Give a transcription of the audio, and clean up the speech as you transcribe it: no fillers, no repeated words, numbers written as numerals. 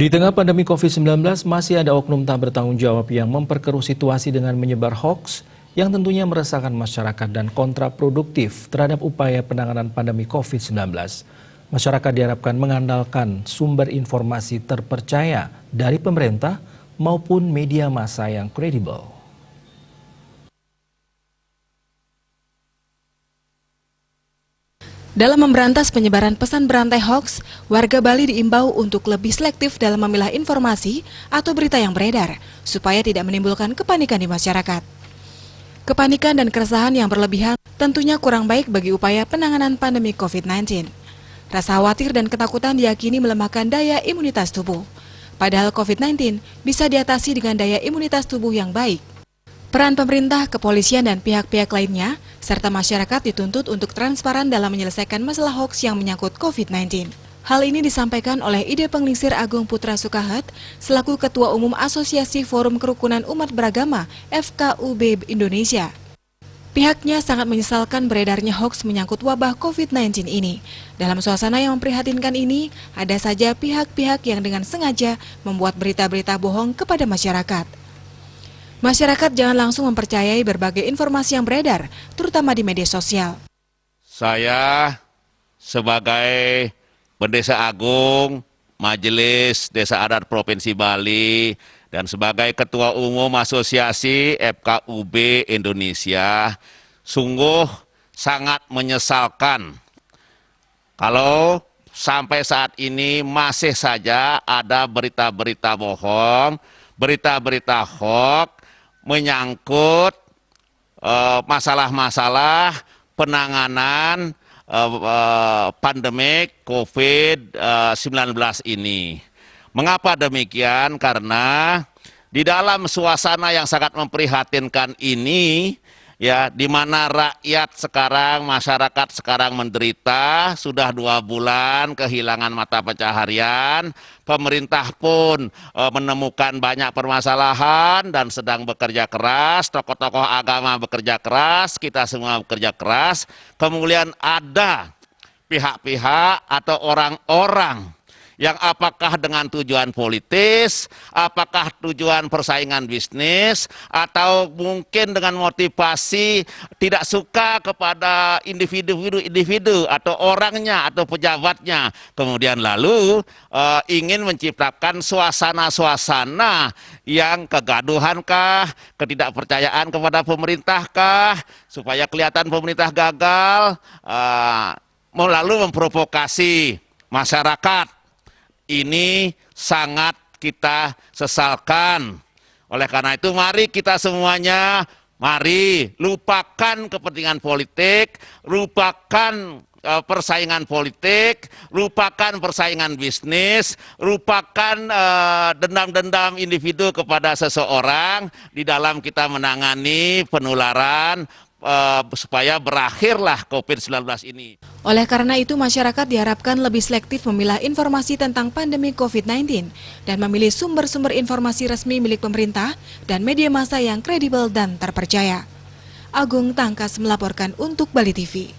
Di tengah pandemi COVID-19, masih ada oknum tak bertanggung jawab yang memperkeruh situasi dengan menyebar hoaks yang tentunya meresahkan masyarakat dan kontraproduktif terhadap upaya penanganan pandemi COVID-19. Masyarakat diharapkan mengandalkan sumber informasi terpercaya dari pemerintah maupun media massa yang kredibel. Dalam memberantas penyebaran pesan berantai hoaks, warga Bali diimbau untuk lebih selektif dalam memilah informasi atau berita yang beredar, supaya tidak menimbulkan kepanikan di masyarakat. Kepanikan dan keresahan yang berlebihan tentunya kurang baik bagi upaya penanganan pandemi COVID-19. Rasa khawatir dan ketakutan diyakini melemahkan daya imunitas tubuh. Padahal COVID-19 bisa diatasi dengan daya imunitas tubuh yang baik. Peran pemerintah, kepolisian, dan pihak-pihak lainnya, serta masyarakat dituntut untuk transparan dalam menyelesaikan masalah hoaks yang menyangkut COVID-19. Hal ini disampaikan oleh Ide Penglingsir Agung Putra Sukahat, selaku Ketua Umum Asosiasi Forum Kerukunan Umat Beragama FKUB Indonesia. Pihaknya sangat menyesalkan beredarnya hoaks menyangkut wabah COVID-19 ini. Dalam suasana yang memprihatinkan ini, ada saja pihak-pihak yang dengan sengaja membuat berita-berita bohong kepada masyarakat. Masyarakat jangan langsung mempercayai berbagai informasi yang beredar, terutama di media sosial. Saya sebagai Pendesa Agung Majelis Desa Adat Provinsi Bali dan sebagai Ketua Umum Asosiasi FKUB Indonesia sungguh sangat menyesalkan kalau sampai saat ini masih saja ada berita-berita bohong, berita-berita hoax menyangkut masalah-masalah penanganan pandemik COVID-19 ini. Mengapa demikian? Karena di dalam suasana yang sangat memprihatinkan ini, ya, di mana rakyat sekarang, masyarakat sekarang menderita, sudah 2 bulan kehilangan mata pencaharian, pemerintah pun menemukan banyak permasalahan dan sedang bekerja keras, tokoh-tokoh agama bekerja keras, kita semua bekerja keras, kemudian ada pihak-pihak atau orang-orang yang apakah dengan tujuan politis, apakah tujuan persaingan bisnis, atau mungkin dengan motivasi tidak suka kepada individu atau orangnya atau pejabatnya, kemudian lalu ingin menciptakan suasana-suasana yang kegaduhankah, ketidakpercayaan kepada pemerintahkah, supaya kelihatan pemerintah gagal, lalu memprovokasi masyarakat. Ini sangat kita sesalkan. Oleh karena itu mari kita semuanya, mari lupakan kepentingan politik, lupakan persaingan politik, lupakan persaingan bisnis, lupakan dendam-dendam individu kepada seseorang di dalam kita menangani penularan supaya berakhirlah COVID-19 ini. Oleh karena itu, masyarakat diharapkan lebih selektif memilah informasi tentang pandemi COVID-19 dan memilih sumber-sumber informasi resmi milik pemerintah dan media massa yang kredibel dan terpercaya. Agung Tangkas melaporkan untuk Bali TV.